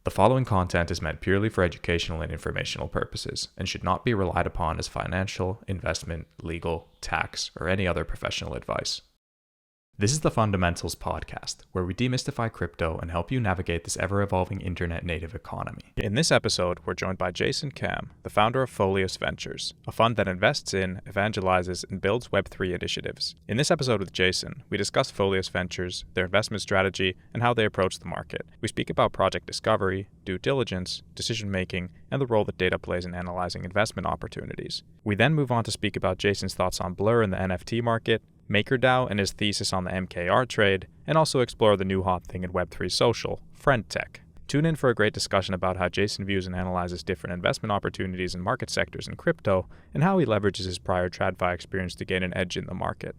The following content is meant purely for educational and informational purposes and should not be relied upon as financial, investment, legal, tax, or any other professional advice. This is the Fundamentals Podcast, where we demystify crypto and help you navigate this ever-evolving internet-native economy. In this episode, we're joined by Jason Kam, the founder of Folius Ventures, a fund that invests in, evangelizes, and builds Web3 initiatives. In this episode with Jason, we discuss Folius Ventures, their investment strategy, and how they approach the market. We speak about project discovery, due diligence, decision-making, and the role that data plays in analyzing investment opportunities. We then move on to speak about Jason's thoughts on Blur in the NFT market, MakerDAO and his thesis on the MKR trade, and also explore the new hot thing in Web3 social, friend.tech. Tune in for a great discussion about how Jason views and analyzes different investment opportunities and market sectors in crypto, and how he leverages his prior tradfi experience to gain an edge in the market.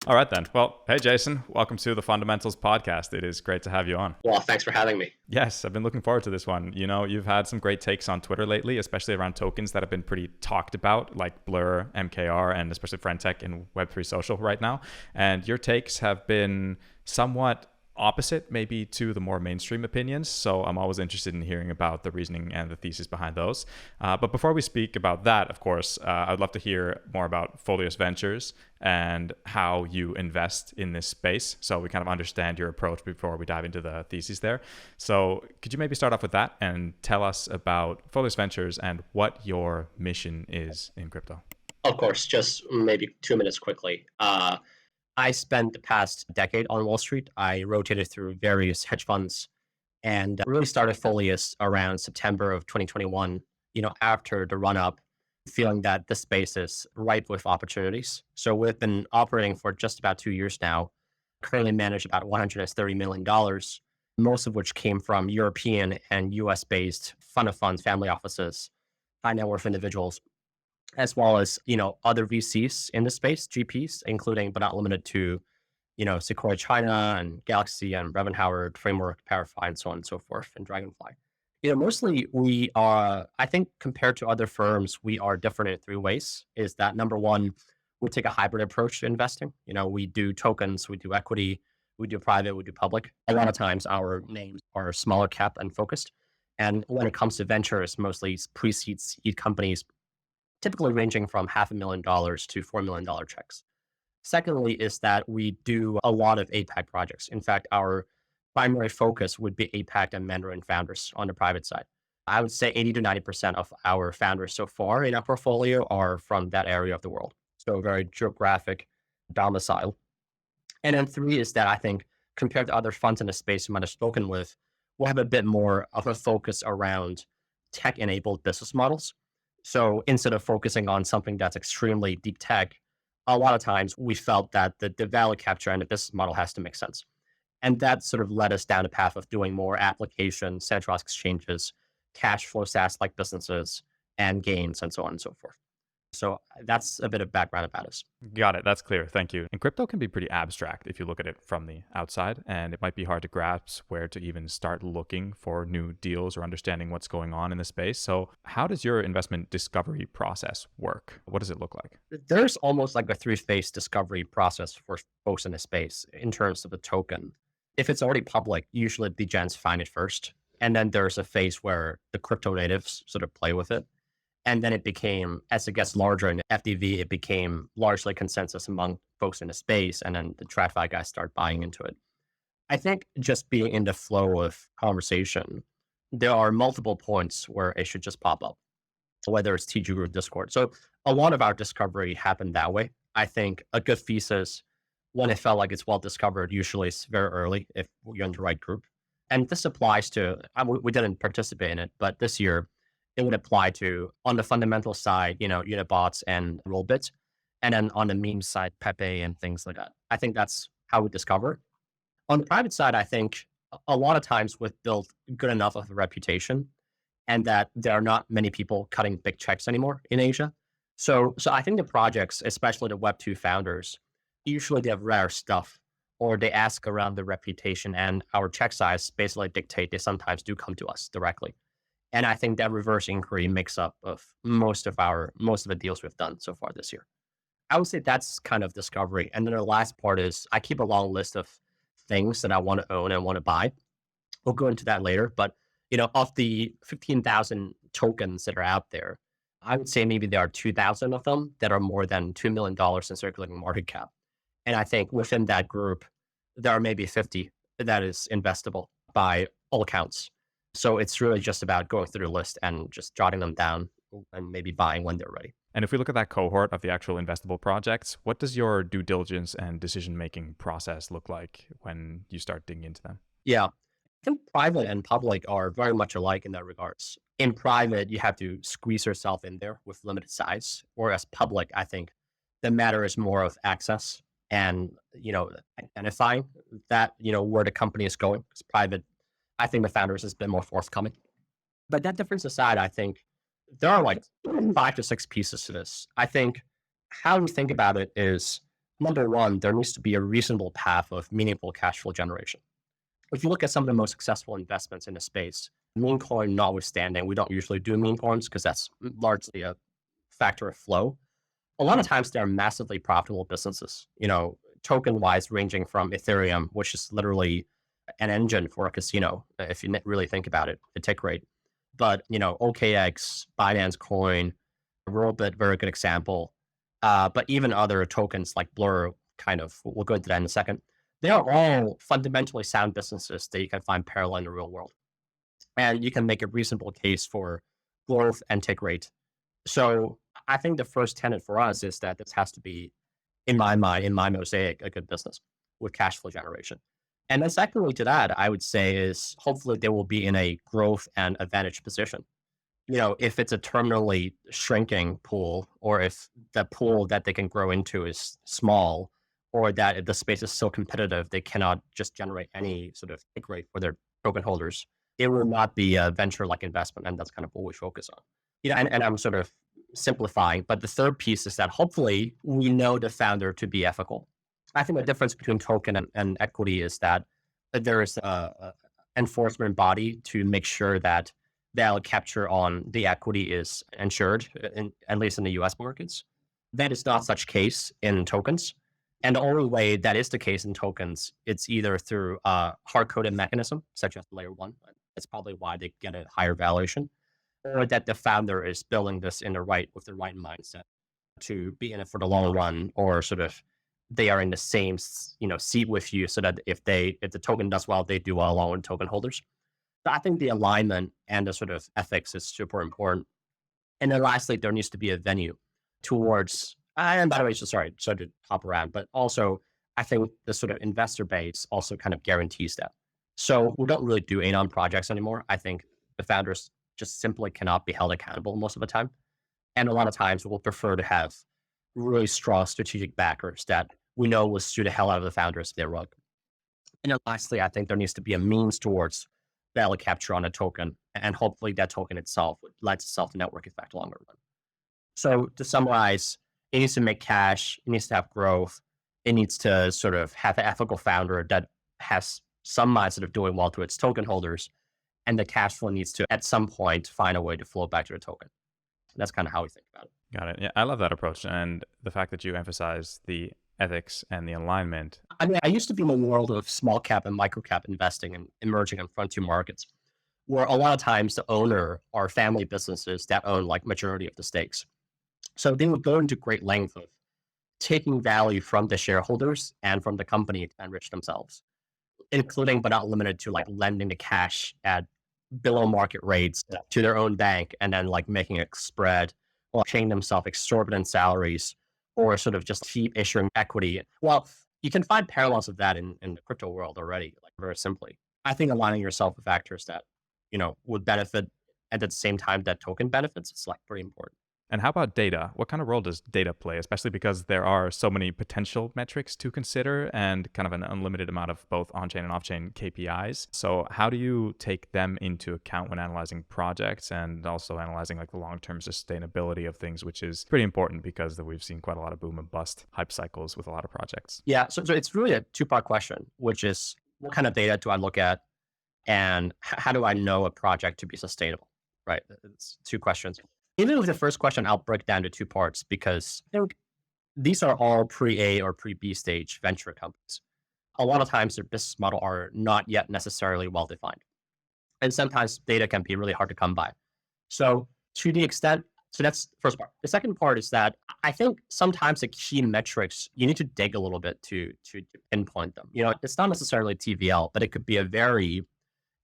All right then. Well, hey Jason, welcome to the Fundamentals Podcast. It is great to have you on. Well, thanks for having me. Yes, I've been looking forward to this one. You know, you've had some great takes on Twitter lately, especially around tokens that have been pretty talked about, like Blur, MKR, and especially friend.tech and Web3 social right now. And your takes have been somewhat opposite maybe to the more mainstream opinions. So I'm always interested in hearing about the reasoning and the thesis behind those. But before we speak about that, of course, I'd love to hear more about Folius Ventures and how you invest in this space. So we kind of understand your approach before we dive into the thesis there. So could you maybe start off with that and tell us about Folius Ventures and what your mission is in crypto? Of course, just maybe 2 minutes quickly. I spent the past decade on Wall Street. I rotated through various hedge funds and really started Folius around September of 2021, after the run up, feeling that the space is ripe with opportunities. So we've been operating for just about 2 years now, currently manage about $130 million, most of which came from European and US-based fund of funds, family offices, high net worth individuals, as well as, other VCs in the space, GPs, including but not limited to, Sequoia China and Galaxy and Brevin Howard, Framework, Parify, and so on and so forth, and Dragonfly. Mostly we are, I think compared to other firms, we are different in 3 ways. Is that number one, we take a hybrid approach to investing. We do tokens, we do equity, we do private, we do public. A lot of times our names are smaller cap and focused. And when it comes to ventures, mostly pre-seed seed companies, typically ranging from $500,000 to $4 million checks. Secondly, is that we do a lot of APAC projects. In fact, our primary focus would be APAC and Mandarin founders on the private side. I would say 80 to 90% of our founders so far in our portfolio are from that area of the world. So very geographic domicile. And then 3 is that I think compared to other funds in the space you might have spoken with, we'll have a bit more of a focus around tech-enabled business models. So instead of focusing on something that's extremely deep tech, a lot of times we felt that the value capture and the business model has to make sense. And that sort of led us down a path of doing more applications, centralized exchanges, cash flow SaaS-like businesses, and gains, and so on and so forth. So that's a bit of background about us. Got it. That's clear. Thank you. And crypto can be pretty abstract if you look at it from the outside, and it might be hard to grasp where to even start looking for new deals or understanding what's going on in the space. So how does your investment discovery process work? What does it look like? There's almost like a 3-phase discovery process for folks in the space in terms of the token. If it's already public, usually the gens find it first. And then there's a phase where the crypto natives sort of play with it. And then it became, as it gets larger in FDV, it became largely consensus among folks in the space. And then the tradfi guys start buying into it. I think just being in the flow of conversation, there are multiple points where it should just pop up, whether it's TG Group, Discord. So a lot of our discovery happened that way. I think a good thesis, when it felt like it's well discovered, usually it's very early if you're in the right group. And this applies to, we didn't participate in it, but this year, it would apply to, on the fundamental side, Unibots and Rollbit, and then on the meme side, Pepe and things like that. I think that's how we discover. On the private side, I think a lot of times we've built good enough of a reputation and that there are not many people cutting big checks anymore in Asia. So I think the projects, especially the Web2 founders, usually they have rare stuff or they ask around the reputation, and our check size basically dictate they sometimes do come to us directly. And I think that reverse inquiry makes up of most of the deals we've done so far this year. I would say that's kind of discovery. And then the last part is I keep a long list of things that I want to own and want to buy. We'll go into that later. But, of the 15,000 tokens that are out there, I would say maybe there are 2,000 of them that are more than $2 million in circulating market cap. And I think within that group, there are maybe 50 that is investable by all accounts. So it's really just about going through the list and just jotting them down and maybe buying when they're ready. And if we look at that cohort of the actual investable projects, what does your due diligence and decision-making process look like when you start digging into them? Yeah. I think private and public are very much alike in that regards. In private, you have to squeeze yourself in there with limited size. Whereas public, I think the matter is more of access and, identifying that, where the company is going. Because private, I think the founders has been more forthcoming. But that difference aside, I think there are like 5 to 6 pieces to this. I think how you think about it is, number one, there needs to be a reasonable path of meaningful cash flow generation. If you look at some of the most successful investments in the space, meme coin notwithstanding, we don't usually do meme coins because that's largely a factor of flow. A lot of times they're massively profitable businesses, token wise, ranging from Ethereum, which is literally an engine for a casino, if you really think about it, the tick rate. But, OKX, Binance Coin, Robit, very good example. But even other tokens like Blur, we'll go into that in a second. They are all fundamentally sound businesses that you can find parallel in the real world. And you can make a reasonable case for growth and tick rate. So I think the first tenet for us is that this has to be, in my mind, in my mosaic, a good business with cash flow generation. And then secondly to that, I would say is hopefully they will be in a growth and advantage position. If it's a terminally shrinking pool, or if the pool that they can grow into is small, or that if the space is so competitive, they cannot just generate any sort of take rate for their token holders, it will not be a venture-like investment. And that's kind of what we focus on. And I'm sort of simplifying, but the third piece is that hopefully we know the founder to be ethical. I think the difference between token and equity is that there is a enforcement body to make sure that the capture on the equity is ensured, at least in the US markets. That is not such case in tokens. And the only way that is the case in tokens, it's either through a hard-coded mechanism, such as layer one. That's probably why they get a higher valuation, or that the founder is building this with the right mindset to be in it for the long run, or sort of they are in the same seat with you, so that if the token does well, they do well along with token holders. So I think the alignment and the sort of ethics is super important. And then lastly, there needs to be a venue towards, and by the way, sorry to hop around, but also I think the sort of investor base also kind of guarantees that. So we don't really do anon projects anymore. I think the founders just simply cannot be held accountable most of the time. And a lot of times we'll prefer to have really strong strategic backers that we know will sue the hell out of the founders if they're rug. And then lastly, I think there needs to be a means towards value capture on a token, and hopefully that token itself lends itself to network effect longer run. So to summarize, it needs to make cash, it needs to have growth, it needs to sort of have an ethical founder that has some mindset of doing well to its token holders, and the cash flow needs to, at some point, find a way to flow back to the token. That's kind of how we think about it. Got it. Yeah, I love that approach. And the fact that you emphasize the ethics and the alignment. I mean, I used to be in the world of small cap and micro cap investing and emerging and frontier markets, where a lot of times the owner are family businesses that own like majority of the stakes. So they would go into great length of taking value from the shareholders and from the company to enrich themselves, including but not limited to like lending the cash at below market rates to their own bank, and then like making a spread or paying themselves exorbitant salaries, or sort of just keep issuing equity. Well, you can find parallels of that in the crypto world already, like very simply. I think aligning yourself with factors that, would benefit and at the same time that token benefits, it's like pretty important. And how about data? What kind of role does data play, especially because there are so many potential metrics to consider and kind of an unlimited amount of both on-chain and off-chain KPIs? So how do you take them into account when analyzing projects and also analyzing like the long-term sustainability of things, which is pretty important because we've seen quite a lot of boom and bust hype cycles with a lot of projects? Yeah, so it's really a two-part question, which is what kind of data do I look at, and how do I know a project to be sustainable, right? It's two questions. Even with the first question, I'll break down to two parts because I think these are all pre-A or pre-B stage venture companies. A lot of times their business model are not yet necessarily well-defined. And sometimes data can be really hard to come by. So to the extent, so that's the first part. The second part is that I think sometimes the key metrics, you need to dig a little bit to pinpoint them. It's not necessarily TVL, but it could be a very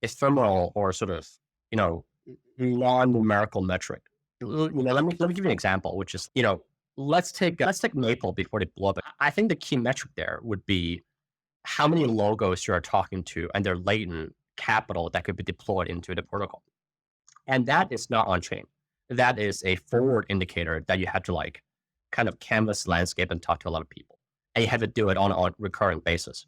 ephemeral or sort of, non-numerical metric. Let me give you an example, which is, let's take Maple before they blow up. I think the key metric there would be how many logos you are talking to and their latent capital that could be deployed into the protocol. And that is not on chain. That is a forward indicator that you have to kind of canvas landscape and talk to a lot of people. And you have to do it on a recurrent basis.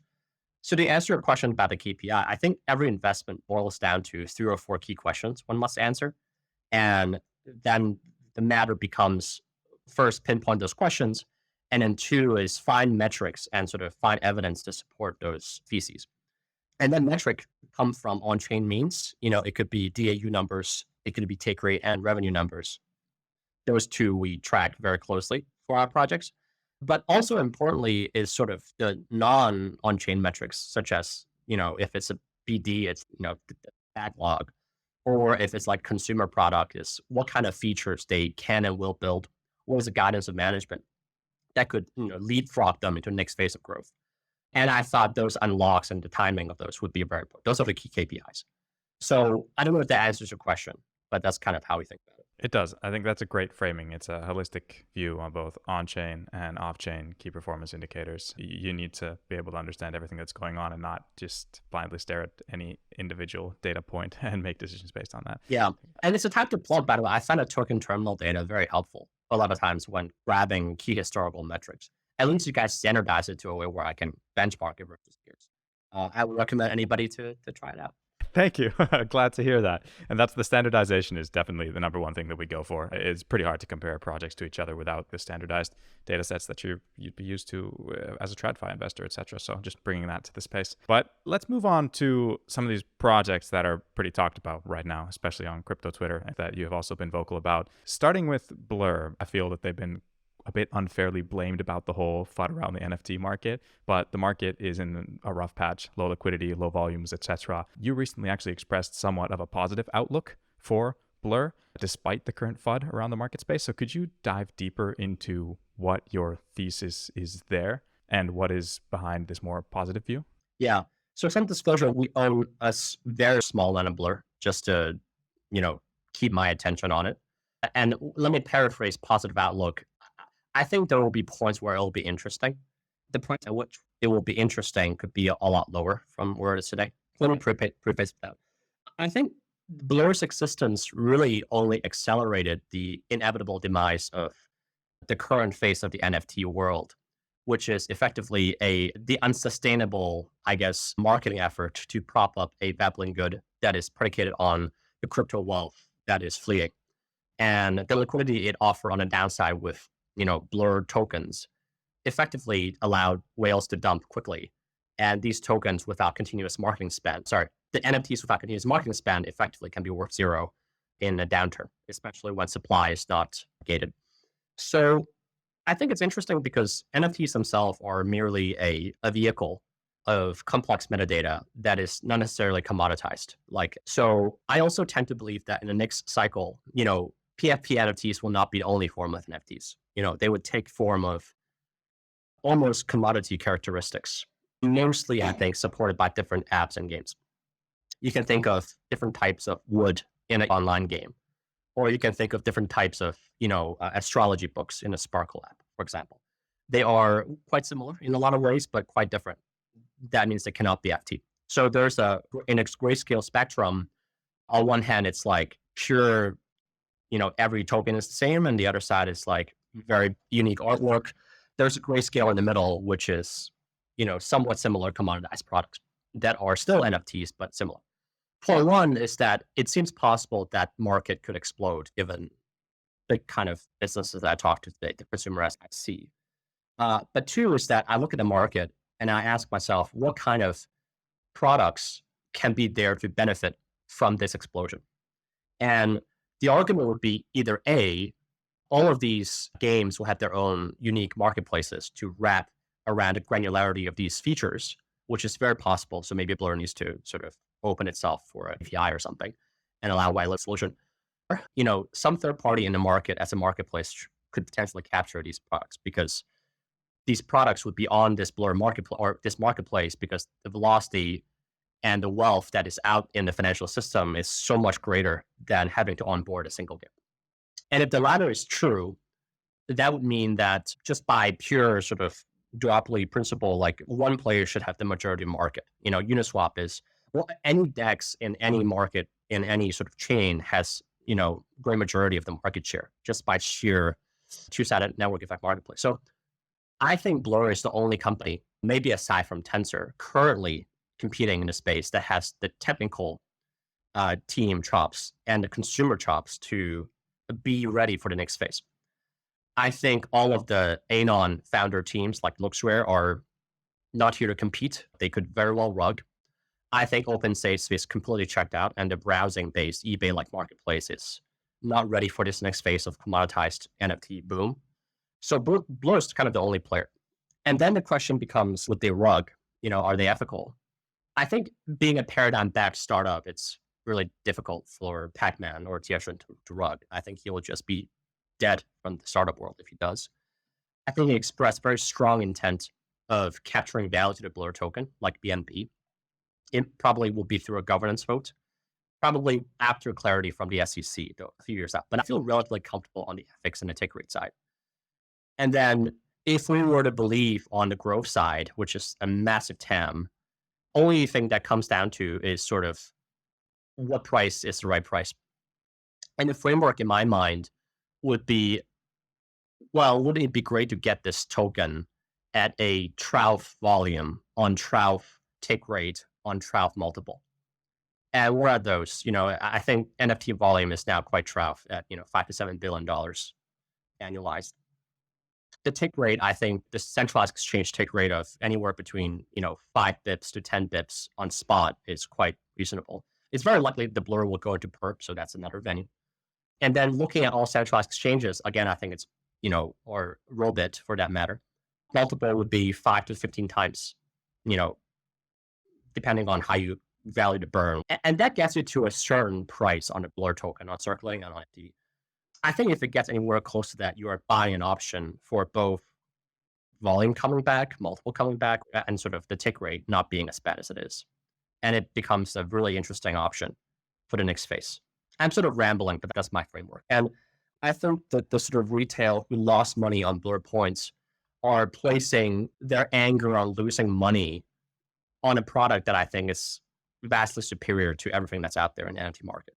So to answer your question about the KPI, I think every investment boils down to 3 or 4 key questions one must answer. And then the matter becomes, first, pinpoint those questions. And then 2 is find metrics and sort of find evidence to support those theses. And then metric come from on-chain means. It could be DAU numbers, it could be take rate and revenue numbers. Those 2 we track very closely for our projects. But also importantly is sort of the non-on-chain metrics, such as, if it's a BD, it's, the backlog, or if it's like consumer product, is what kind of features they can and will build, what is the guidance of management that could, leapfrog them into the next phase of growth. And I thought those unlocks and the timing of those would be very important. Those are the key KPIs. So I don't know if that answers your question, but that's kind of how we think about it. It does. I think that's a great framing. It's a holistic view on both on-chain and off-chain key performance indicators. You need to be able to understand everything that's going on and not just blindly stare at any individual data point and make decisions based on that. Yeah. And it's a type to plug, by the way. I find a token terminal data very helpful a lot of times when grabbing key historical metrics. At least you guys standardize it to a way where I can benchmark it versus peers. I would recommend anybody to try it out. Thank you. Glad to hear that. And that's the standardization is definitely the number one thing that we go for. It's pretty hard to compare projects to each other without the standardized data sets that you'd be used to as a TradFi investor, etc. So just bringing that to the space. But let's move on to some of these projects that are pretty talked about right now, especially on crypto Twitter, that you have also been vocal about. Starting with Blur, I feel that they've been a bit unfairly blamed about the whole FUD around the NFT market, but the market is in a rough patch, low liquidity, low volumes, etc. You recently actually expressed somewhat of a positive outlook for Blur, despite the current FUD around the market space. So could you dive deeper into what your thesis is there and what is behind this more positive view? Yeah. So some disclosure, we own a very small amount of Blur just to, keep my attention on it. And let me paraphrase positive outlook. I think there will be points where it will be interesting. The point at which it will be interesting could be a lot lower from where it is today. Let me preface that. I think Blur's existence really only accelerated the inevitable demise of the current phase of the NFT world, which is effectively the unsustainable, marketing effort to prop up a babbling good that is predicated on the crypto wealth that is fleeing. And the liquidity it offered on the downside with Blur tokens effectively allowed whales to dump quickly. And these tokens without continuous marketing spend, the NFTs without continuous marketing spend effectively can be worth 0 in a downturn, especially when supply is not gated. So I think it's interesting because NFTs themselves are merely a vehicle of complex metadata that is not necessarily commoditized. So I also tend to believe that in the next cycle, PFP NFTs will not be the only form of NFTs. They would take form of almost commodity characteristics, mostly, I think, supported by different apps and games. You can think of different types of wood in an online game, or you can think of different types of, astrology books in a Sparkle app, for example. They are quite similar in a lot of ways, but quite different. That means they cannot be FT. So there's in a grayscale spectrum, on one hand, it's like pure, every token is the same, and the other side is like very unique artwork. There's a grayscale in the middle, which is, somewhat similar commoditized products that are still NFTs, but similar. Point one is that it seems possible that market could explode given the kind of businesses that I talked to today, the consumer as I see. But 2 is that I look at the market and I ask myself, what kind of products can be there to benefit from this explosion? And the argument would be either A, all of these games will have their own unique marketplaces to wrap around the granularity of these features, which is very possible. So maybe Blur needs to sort of open itself for an API or something and allow whitelist solution. Some third party in the market as a marketplace could potentially capture these products, because these products would be on this Blur marketplace or this marketplace, because the velocity and the wealth that is out in the financial system is so much greater than having to onboard a single game. And if the latter is true, that would mean that just by pure sort of duopoly principle, like one player should have the majority market. Uniswap is, well, any DEX in any market, in any sort of chain has, great majority of the market share just by sheer two-sided network effect marketplace. So I think Blur is the only company, maybe aside from Tensor, currently competing in the space that has the technical team chops and the consumer chops to be ready for the next phase. I think all of the Anon founder teams like Luxware are not here to compete. They could very well rug. I think OpenSafe is completely checked out, and the browsing-based eBay-like marketplace is not ready for this next phase of commoditized NFT boom. So Blur is kind of the only player. And then the question becomes, would they rug? Are they ethical? I think being a paradigm-backed startup, it's really difficult for Pac-Man or Tieshun to rug. I think he will just be dead from the startup world if he does. I think he expressed very strong intent of capturing value to the Blur token, like BNB. It probably will be through a governance vote, probably after clarity from the SEC, though, a few years out. But I feel relatively comfortable on the ethics and the take rate side. And then if we were to believe on the growth side, which is a massive TAM, only thing that comes down to is sort of what price is the right price. And the framework in my mind would be, well, wouldn't it be great to get this token at a trough volume on trough take rate on trough multiple? And we're at those. I think NFT volume is now quite trough at $5 to $7 billion annualized. The take rate, I think the centralized exchange take rate of anywhere between 5 bips to 10 bips on spot is quite reasonable. It's very likely the Blur will go into perp, so that's another venue. And then looking at all centralized exchanges, again, I think it's, or Robit for that matter, multiple would be 5 to 15 times, depending on how you value the burn. And that gets you to a certain price on the Blur token, on circulating and on NFT. I think if it gets anywhere close to that, you are buying an option for both volume coming back, multiple coming back, and sort of the tick rate not being as bad as it is. And it becomes a really interesting option for the next phase. I'm sort of rambling, but that's my framework. And I think that the sort of retail who lost money on Blur points are placing their anger on losing money on a product that I think is vastly superior to everything that's out there in the NFT market.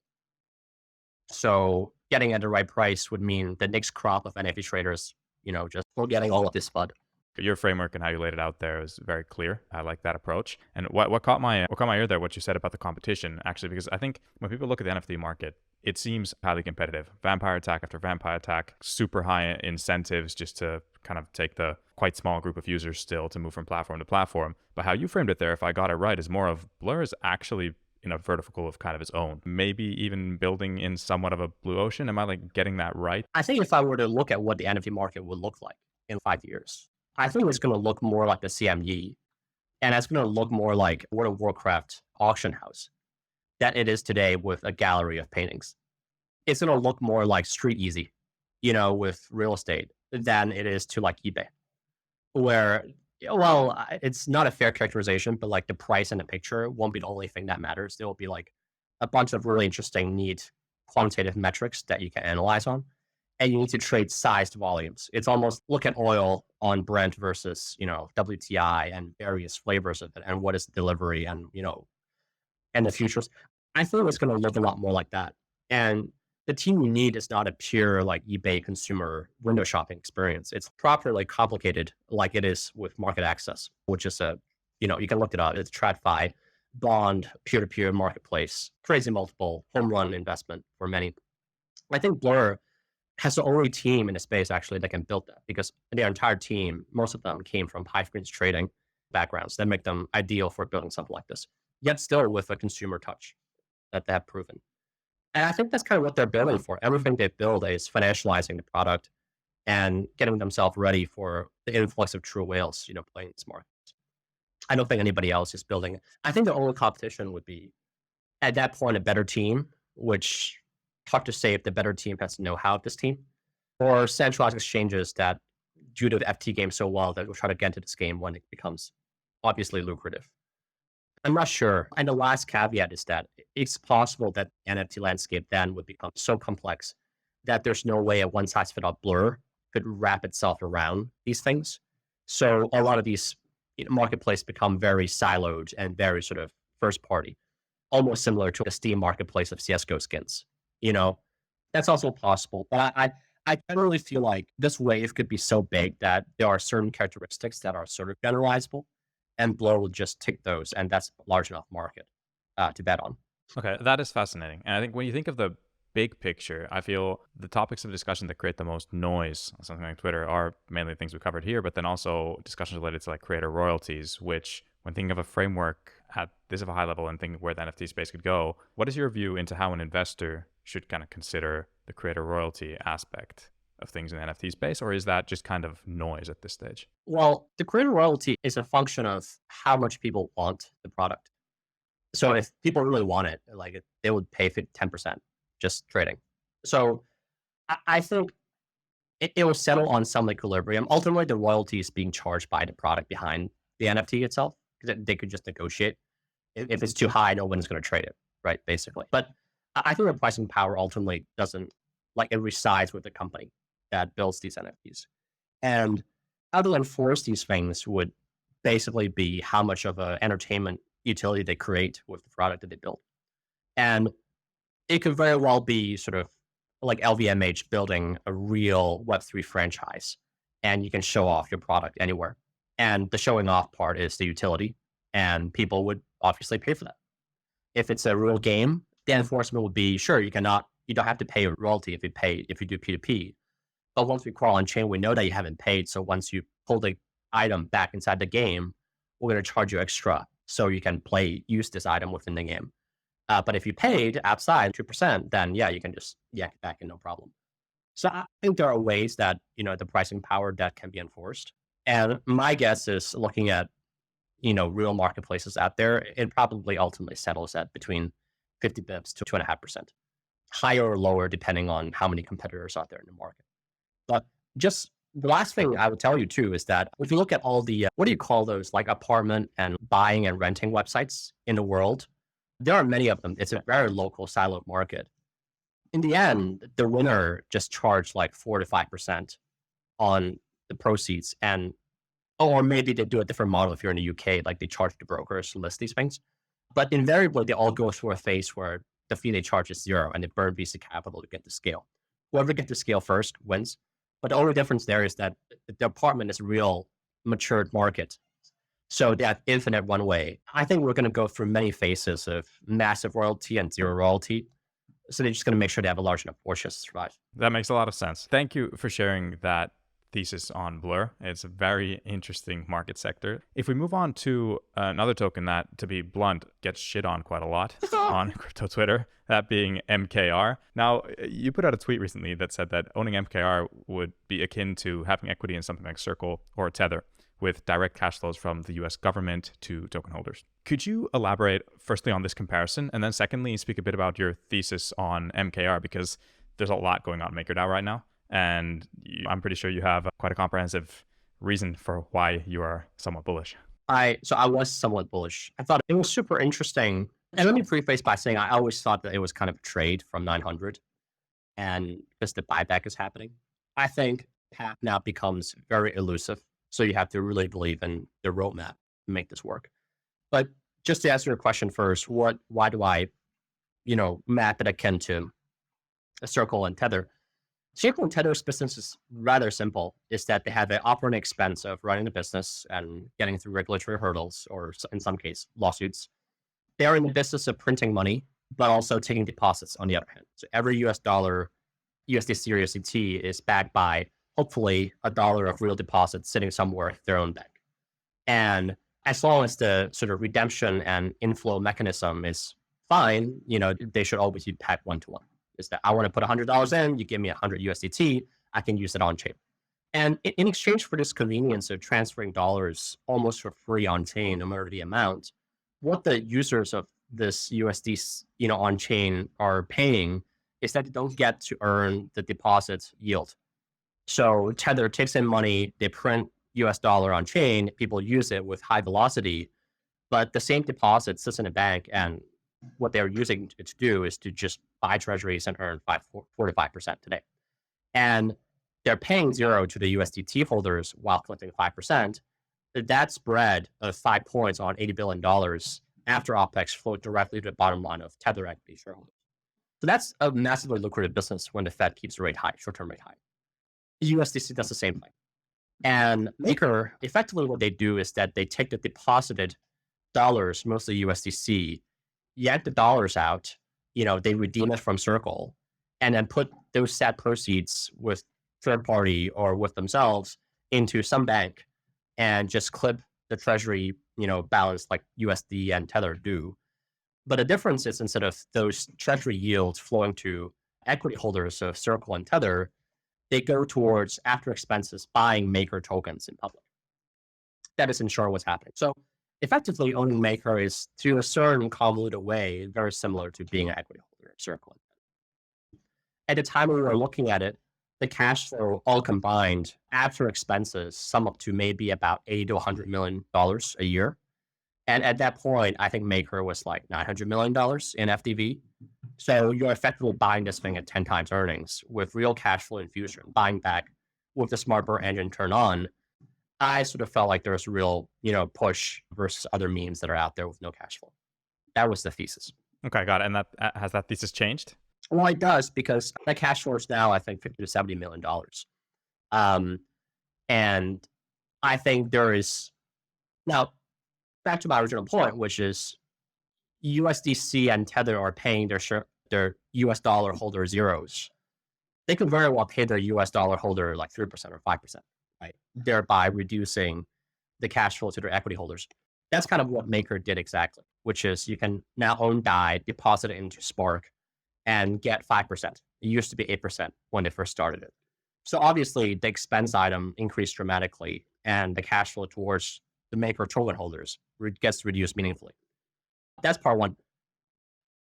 So getting at the right price would mean the next crop of NFT traders, just forgetting all of this FUD. Your framework and how you laid it out there is very clear. I like that approach. And what caught my ear there, what you said about the competition, actually, because I think when people look at the NFT market, it seems highly competitive. Vampire attack after vampire attack, super high incentives just to kind of take the quite small group of users still to move from platform to platform. But how you framed it there, if I got it right, is more of Blur is actually in a vertical of kind of its own, maybe even building in somewhat of a blue ocean. Am I getting that right? I think if I were to look at what the NFT market would look like in 5 years, I think it's going to look more like the CME, and it's going to look more like World of Warcraft auction house than it is today with a gallery of paintings. It's going to look more like Street Easy, with real estate than it is to like eBay, where, well, it's not a fair characterization, but like the price in the picture won't be the only thing that matters. There will be like a bunch of really interesting, neat quantitative metrics that you can analyze on. And you need to trade sized volumes. It's almost look at oil on Brent versus, WTI and various flavors of it, and what is the delivery and, and the futures. I think it's going to look a lot more like that. And the team you need is not a pure like eBay consumer window shopping experience. It's properly complicated like it is with market access, which is you can look it up. It's tradfi, bond, peer-to-peer marketplace, crazy multiple, home run investment for many. I think Blur has the only team in the space actually that can build that, because their entire team, most of them came from high frequency trading backgrounds that make them ideal for building something like this, yet still with a consumer touch that they have proven. And I think that's kind of what they're building for. Everything they build is financializing the product and getting themselves ready for the influx of true whales, playing these markets. I don't think anybody else is building it. I think the only competition would be, at that point, a better team, which hard to say if the better team has know-how of this team, or centralized exchanges that do the FT game so well that will try to get into this game when it becomes obviously lucrative. I'm not sure. And the last caveat is that it's possible that NFT landscape then would become so complex that there's no way a one-size-fits-all blur could wrap itself around these things. So a lot of these marketplaces become very siloed and very sort of first party, almost similar to the Steam marketplace of CSGO skins. You know, that's also possible. But I generally feel like this wave could be so big that there are certain characteristics that are sort of generalizable, and Blur will just tick those, and that's a large enough market to bet on. Okay, that is fascinating. And I think when you think of the big picture, I feel the topics of discussion that create the most noise on something like Twitter are mainly things we covered here, but then also discussions related to like creator royalties, which when thinking of a framework at this of a high level and thinking where the NFT space could go, what is your view into how an investor should kind of consider the creator royalty aspect of things in the NFT space, or is that just kind of noise at this stage? Well, the creator royalty is a function of how much people want the product. So if people really want it, like they would pay 10% just trading. So I think it will settle on some equilibrium. Ultimately, the royalty is being charged by the product behind the NFT itself, because they could just negotiate. If it's too high, no one's going to trade it, right? Basically. But I think the pricing power ultimately doesn't, like, it resides with the company that builds these NFTs. And how to enforce these things would basically be how much of an entertainment utility they create with the product that they build. And it could very well be sort of like LVMH building a real Web3 franchise, and you can show off your product anywhere. And the showing off part is the utility, and people would obviously pay for that. If it's a real game, the enforcement would be, sure, you don't have to pay a royalty if you do P2P. But once we crawl on chain, we know that you haven't paid. So once you pull the item back inside the game, we're going to charge you extra so you can use this item within the game. But if you paid outside 2%, then yeah, you can just yak it back in no problem. So I think there are ways that, the pricing power that can be enforced. And my guess is, looking at, real marketplaces out there, it probably ultimately settles at between 50 bips to 2.5%, higher or lower, depending on how many competitors are there in the market. But just the last thing I would tell you too is that if you look at all the, what do you call those, like apartment and buying and renting websites in the world, there are many of them. It's a very local siloed market. In the end, the winner just charged like 4 to 5% on the proceeds, or maybe they do a different model if you're in the UK, like they charge the brokers to list these things. But invariably, they all go through a phase where the fee they charge is zero, and they burn VC capital to get to scale. Whoever gets to scale first wins. But the only difference there is that the apartment is a real matured market. So they have infinite runway. I think we're going to go through many phases of massive royalty and zero royalty. So they're just going to make sure they have a large enough portion to survive. That makes a lot of sense. Thank you for sharing that thesis on Blur. It's a very interesting market sector. If we move on to another token that, to be blunt, gets shit on quite a lot on crypto Twitter, that being MKR. Now, you put out a tweet recently that said that owning MKR would be akin to having equity in something like Circle or Tether, with direct cash flows from the US government to token holders. Could you elaborate firstly on this comparison, and then secondly, speak a bit about your thesis on MKR, because there's a lot going on in MakerDAO right now, and I'm pretty sure you have quite a comprehensive reason for why you are somewhat bullish. I was somewhat bullish. I thought it was super interesting. And let me preface by saying I always thought that it was kind of a trade from 900, and because the buyback is happening. I think path now becomes very elusive. So you have to really believe in the roadmap to make this work. But just to answer your question first, why do I, map it akin to a Circle and Tether? Circle and Tether's business is rather simple. Is that they have an operating expense of running the business and getting through regulatory hurdles, or in some case, lawsuits. They are in the business of printing money, but also taking deposits on the other hand. So every US dollar, USDC or USDT is backed by hopefully $1 of real deposit sitting somewhere in their own bank. And as long as the sort of redemption and inflow mechanism is fine, they should always be packed 1-to-1. Is that I want to put $100 in, you give me 100 USDT, I can use it on chain. And in exchange for this convenience of transferring dollars almost for free on chain, no matter the amount, what the users of this USD, on chain are paying is that they don't get to earn the deposit yield. So Tether takes in money, they print US dollar on chain, people use it with high velocity, but the same deposit sits in a bank, and what they're using it to do is to just buy treasuries and earn 4 to 5% today. And they're paying zero to the USDT holders while collecting 5%. That spread of 5 points on $80 billion after OPEX flowed directly to the bottom line of Tether equity shareholders. So that's a massively lucrative business when the Fed keeps the rate high, short-term rate high. USDC does the same thing. And Maker, effectively what they do is that they take the deposited dollars, mostly USDC, yank the dollars out, they redeem it from Circle, and then put those sad proceeds with third party or with themselves into some bank and just clip the treasury, balance like USD and Tether do. But the difference is instead of those treasury yields flowing to equity holders of Circle and Tether, they go towards, after expenses, buying Maker tokens in public. That is in short what's happening. So effectively owning Maker is, to a certain convoluted way, very similar to being an equity holder at Circle. At the time we were looking at it, the cash flow all combined after expenses sum up to maybe about $80 to $100 million a year. And at that point, I think Maker was like $900 million in FDV. So you're effectively buying this thing at 10 times earnings with real cash flow infusion, buying back with the smart burn engine turned on. I sort of felt like there was a real, push versus other memes that are out there with no cash flow. That was the thesis. Okay, got it. And that has that thesis changed? Well, it does, because the cash flow is now, I think, $50 to $70 million. And I think there is now, back to my original point, which is USDC and Tether are paying their US dollar holder zeros. They could very well pay their US dollar holder like 3% or 5%, right? Thereby reducing the cash flow to their equity holders. That's kind of what Maker did exactly, which is you can now own DAI, deposit it into Spark, and get 5%. It used to be 8% when they first started it. So obviously the expense item increased dramatically, and the cash flow towards the Maker token holders gets reduced meaningfully. That's part one.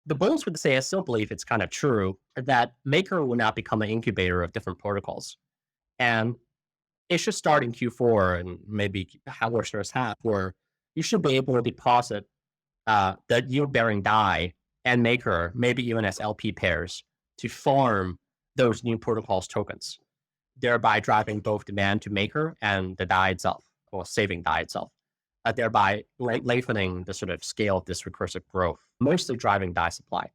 The bonus would say, I still believe it's kind of true, that Maker will now become an incubator of different protocols. And it should start in Q4 and maybe Howard's first half, where you should be able to deposit the yield-bearing DAI and Maker, maybe even as LP pairs, to farm those new protocols tokens, thereby driving both demand to Maker and the DAI itself, or saving DAI itself, thereby lengthening the sort of scale of this recursive growth, mostly driving DAI supply.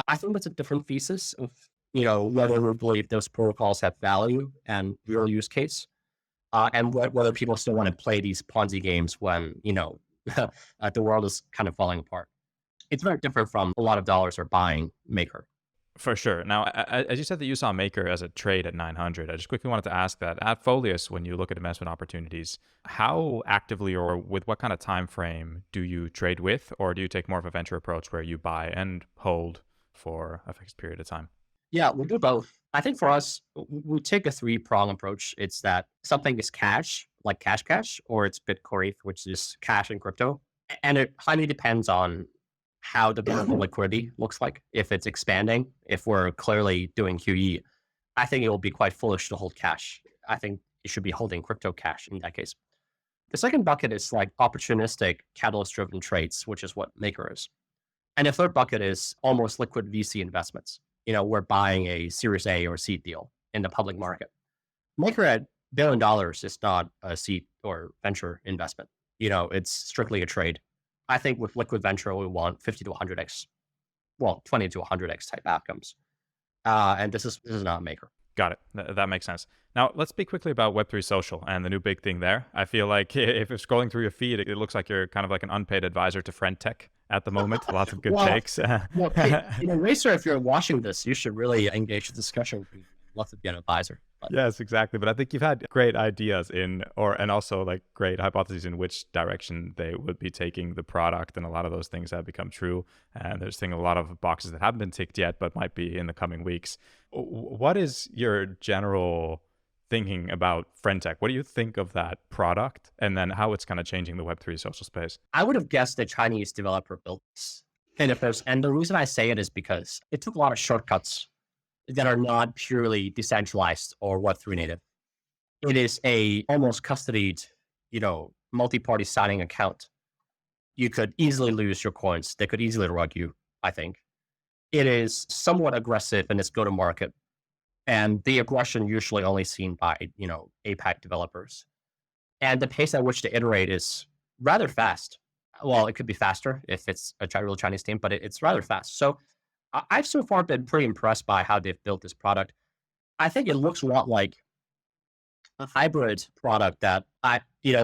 I think that's a different thesis of, whether we believe those protocols have value and real use case, and whether people still want to play these Ponzi games when, the world is kind of falling apart. It's very different from a lot of dollars are buying Maker. For sure. Now, as you said that you saw Maker as a trade at 900, I just quickly wanted to ask that at Folius, when you look at investment opportunities, how actively or with what kind of time frame do you trade with, or do you take more of a venture approach where you buy and hold for a fixed period of time? Yeah, we do both. I think for us, we take a three-prong approach. It's that something is cash, like cash, or it's Bitcoin, which is cash and crypto. And it highly depends on how the liquidity looks like. If it's expanding, if we're clearly doing QE, I think it will be quite foolish to hold cash. I think you should be holding crypto cash in that case. The second bucket is like opportunistic catalyst-driven trades, which is what Maker is. And the third bucket is almost liquid VC investments. We're buying a Series A or seed deal in the public market. Maker at $1 billion is not a seed or venture investment. It's strictly a trade. I think with liquid venture, we want 50 to 100x, 20 to 100x type outcomes. And this is not Maker. Got it. That makes sense. Now, let's speak quickly about Web3 Social and the new big thing there. I feel like if you're scrolling through your feed, it looks like you're kind of like an unpaid advisor to friend.tech at the moment. Lots of good takes. Racer, if you're watching this, you should really engage the discussion. We'd love to be an advisor. Yes, exactly. But I think you've had great ideas and also like great hypotheses in which direction they would be taking the product. And a lot of those things have become true. And there's a lot of boxes that haven't been ticked yet, but might be in the coming weeks. What is your general thinking about friend.tech. What do you think of that product and then how it's kind of changing the Web3 social space? I would have guessed a Chinese developer built this. And the reason I say it is because it took a lot of shortcuts that are not purely decentralized or Web3 native. It is a almost custodied, multi-party signing account. You could easily lose your coins. They could easily rug you, I think. It is somewhat aggressive in its go-to-market. And the aggression usually only seen by, APAC developers. And the pace at which they iterate is rather fast. Well, it could be faster if it's a real Chinese team, but it's rather fast. So I've so far been pretty impressed by how they've built this product. I think it looks a lot like a hybrid product that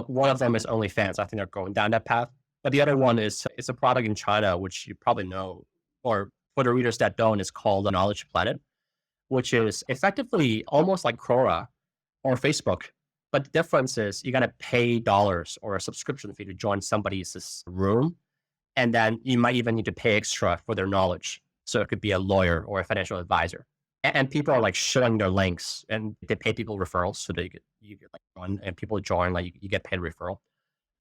one of them is OnlyFans. I think they're going down that path. But the other one is it's a product in China, which you probably know, or for the readers that don't, is called the Knowledge Planet, which is effectively almost like Quora or Facebook. But the difference is you got to pay dollars or a subscription fee to join somebody's room. And then you might even need to pay extra for their knowledge. So it could be a lawyer or a financial advisor. And people are like showing their links and they pay people referrals. So you get like one and people join, like you get paid referral.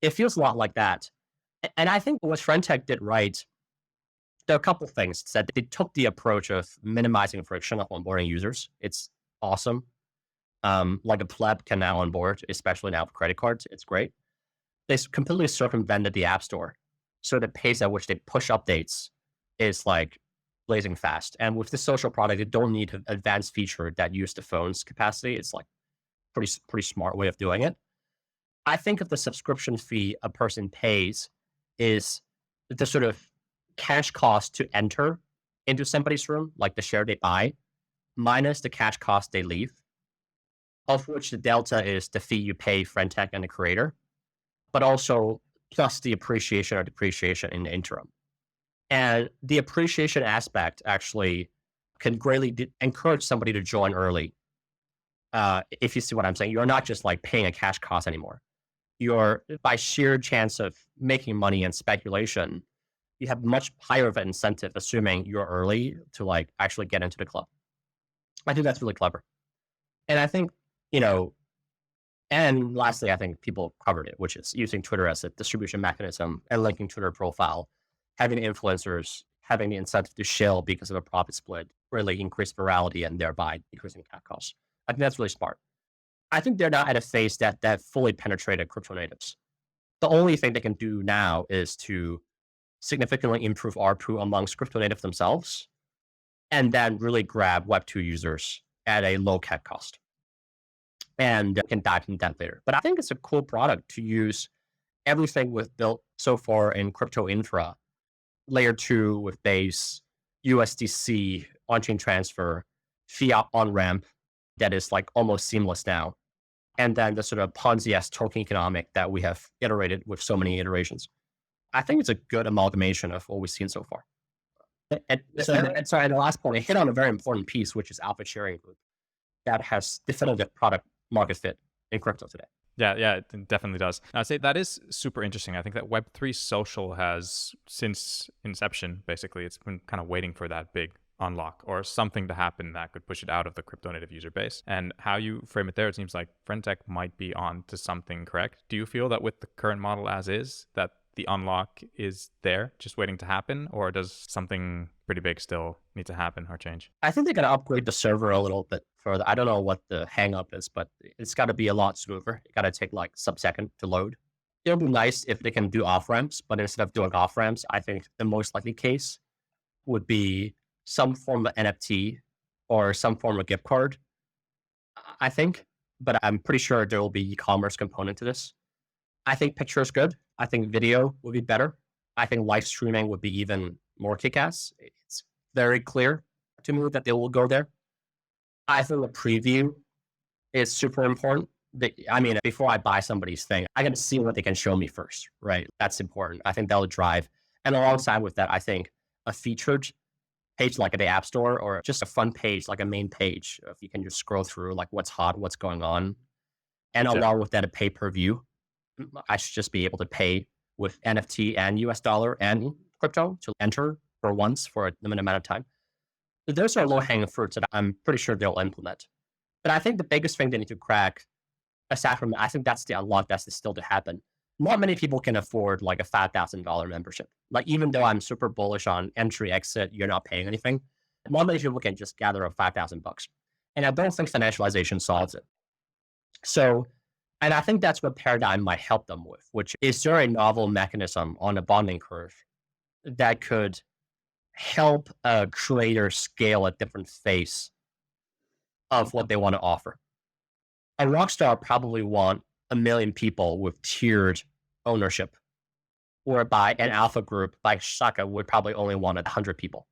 It feels a lot like that. And I think what friend.tech did right, there are a couple of things that they took the approach of minimizing friction of onboarding users. It's awesome. Like a pleb can now onboard, especially now with credit cards. It's great. They completely circumvented the App Store. So the pace at which they push updates is like blazing fast. And with this social product, you don't need an advanced feature that use the phone's capacity. It's like pretty smart way of doing it. I think if the subscription fee a person pays is the sort of cash cost to enter into somebody's room, like the share they buy, minus the cash cost they leave, of which the delta is the fee you pay friend.tech and the creator, but also plus the appreciation or depreciation in the interim. And the appreciation aspect actually can greatly encourage somebody to join early. If you see what I'm saying, you're not just like paying a cash cost anymore. You're, by sheer chance of making money and speculation, you have much higher of an incentive, assuming you're early, to like actually get into the club. I think that's really clever. And I think, and lastly, I think people covered it, which is using Twitter as a distribution mechanism and linking Twitter profile, having influencers, having the incentive to shill because of a profit split, really increase virality and thereby decreasing CAC costs. I think that's really smart. I think they're not at a phase that fully penetrated crypto natives. The only thing they can do now is to significantly improve ARPU amongst crypto natives themselves, and then really grab Web2 users at a low CAC cost. And I can dive into that later. But I think it's a cool product to use everything we've built so far in crypto infra, layer 2 with Base, USDC, on-chain transfer, fiat on-ramp that is like almost seamless now. And then the sort of Ponzi-esque token economic that we have iterated with so many iterations. I think it's a good amalgamation of what we've seen so far. And the last point, I hit on a very important piece, which is alpha sharing group that has definitive product market fit in crypto today. Yeah, it definitely does. I'd say that is super interesting. I think that Web3 social has, since inception, basically, it's been kind of waiting for that big unlock or something to happen that could push it out of the crypto native user base. And how you frame it there, it seems like friend.tech might be on to something correct. Do you feel that with the current model as is, that the unlock is there, just waiting to happen, or does something pretty big still need to happen or change? I think they're going to upgrade the server a little bit further. I don't know what the hang up is, but it's got to be a lot smoother. It got to take like sub-second to load. It'll be nice if they can do off-ramps, but instead of doing off-ramps, I think the most likely case would be some form of NFT or some form of gift card, I think. But I'm pretty sure there will be e-commerce component to this. I think picture is good. I think video would be better. I think live streaming would be even more kick-ass. It's very clear to me that they will go there. I think the preview is super important. Before I buy somebody's thing, I got to see what they can show me first, right? That's important. I think that'll drive. And alongside with that, I think a featured page like at the App Store or just a fun page, like a main page, if you can just scroll through like what's hot, what's going on. And along with that, a pay-per-view. I should just be able to pay with NFT and US dollar and crypto to enter for once for a limited amount of time. Those are low-hanging fruits that I'm pretty sure they'll implement. But I think the biggest thing they need to crack, aside from, I think that's the unlock that's still to happen. Not many people can afford like a $5,000 membership. Like, even though I'm super bullish on entry, exit, you're not paying anything, not many people can just gather up $5,000. And I don't think financialization solves it. So, and I think that's what Paradigm might help them with, which is there a novel mechanism on a bonding curve that could help a creator scale a different phase of what they want to offer. A rockstar probably want 1 million people with tiered ownership, whereby an alpha group like Shaka would probably only want 100 people.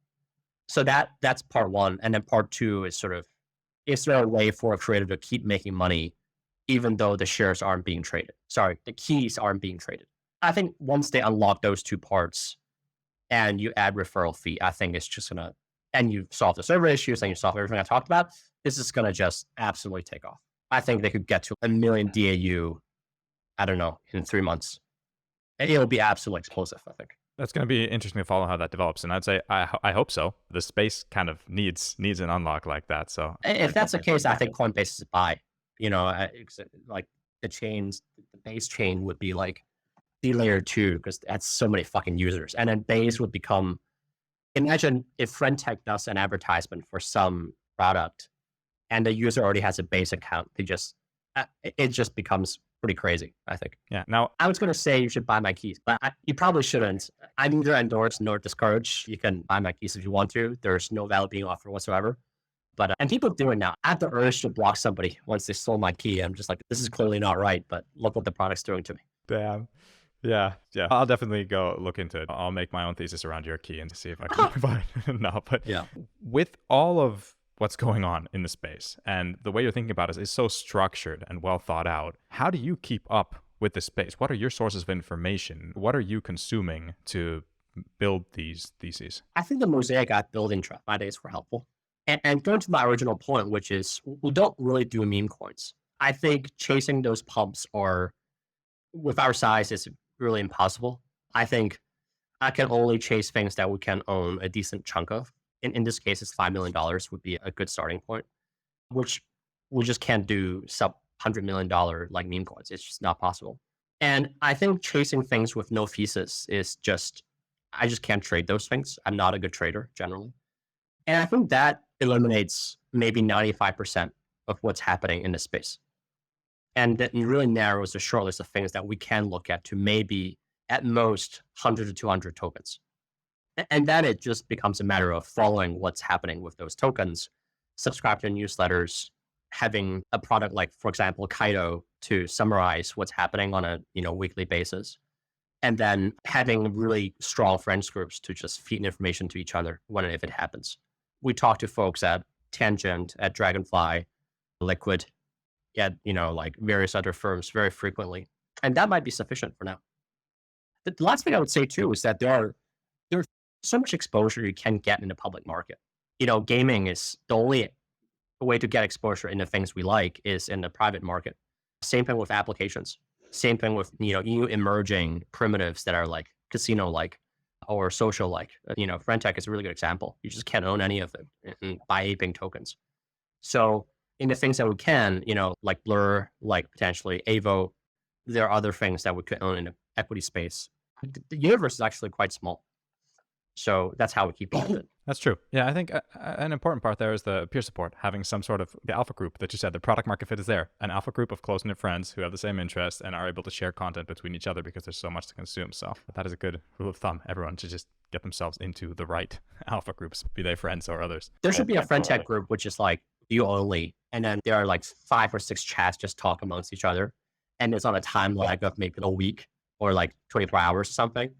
So that's part one. And then part two is sort of, is there a way for a creator to keep making money even though the shares aren't being traded? Sorry, the keys aren't being traded. I think once they unlock those two parts and you add referral fee, I think it's just going to, and you solve the server issues and you solve everything I talked about, this is going to just absolutely take off. I think they could get to 1 million DAU, I don't know, in 3 months. It'll be absolutely explosive, I think. That's going to be interesting to follow how that develops. And I'd say, I hope so. The space kind of needs an unlock like that. So if that's the case, I think Coinbase is a buy. Like the chains, the base chain would be like the layer 2, because that's so many fucking users. And then base would become, imagine if friend.tech does an advertisement for some product and the user already has a base account, it just becomes pretty crazy, I think. Yeah. Now, I was going to say you should buy my keys, but you probably shouldn't. I neither endorse nor discourage. You can buy my keys if you want to. There's no value being offered whatsoever. But, and people do it now. I have the urge to block somebody once they stole my key. I'm just like, this is clearly not right, but look what the product's doing to me. Damn. Yeah. I'll definitely go look into it. I'll make my own thesis around your key and see if I can provide it. No, but yeah, with all of what's going on in the space and the way you're thinking about it is so structured and well thought out, how do you keep up with the space? What are your sources of information? What are you consuming to build these theses? I think the mosaic I built in tradfi days were helpful. And going to my original point, which is we don't really do meme coins. I think chasing those pumps with our size is really impossible. I think I can only chase things that we can own a decent chunk of. In this case, it's $5 million would be a good starting point, which we just can't do sub $100 million like meme coins. It's just not possible. And I think chasing things with no thesis is I just can't trade those things. I'm not a good trader generally. And I think that eliminates maybe 95% of what's happening in the space. And that really narrows the short list of things that we can look at to maybe at most 100 to 200 tokens. And then it just becomes a matter of following what's happening with those tokens, subscribe to newsletters, having a product like, for example, Kaido to summarize what's happening on a weekly basis, and then having really strong friends groups to just feed information to each other when and if it happens. We talk to folks at Tangent, at Dragonfly, Liquid, at like various other firms very frequently, and that might be sufficient for now. The last thing I would say too is that there's so much exposure you can get in the public market. Gaming is the only way to get exposure in the things we like is in the private market. Same thing with applications. Same thing with new emerging primitives that are like casino-like or social-like. friend.tech is a really good example. You just can't own any of them by aping tokens. So in the things that we can, like Blur, like potentially Avo, there are other things that we could own in the equity space. The universe is actually quite small. So that's how we keep it. That's true. Yeah, I think an important part there is the peer support, having some sort of the alpha group that you said, the product market fit is there. An alpha group of close-knit friends who have the same interests and are able to share content between each other because there's so much to consume. So that is a good rule of thumb. Everyone should just get themselves into the right alpha groups, be they friends or others. There should be a friend.tech group, which is like you only. And then there are like 5 or 6 chats just talk amongst each other. And it's on a time lag of maybe a week or like 24 hours or something.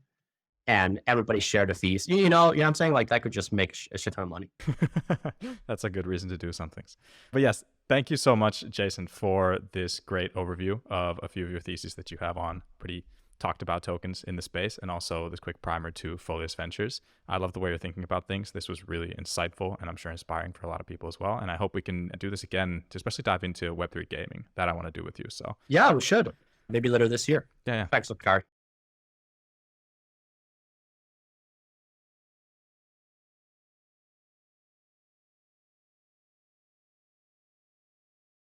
And everybody share the fees. You know what I'm saying? Like that could just make a shit ton of money. That's a good reason to do some things. But yes, thank you so much, Jason, for this great overview of a few of your theses that you have on pretty talked about tokens in the space, and also this quick primer to Folius Ventures. I love the way you're thinking about things. This was really insightful and I'm sure inspiring for a lot of people as well. And I hope we can do this again to especially dive into Web3 gaming that I want to do with you. So yeah, we should. Maybe later this year. Yeah. Thanks, Lucar.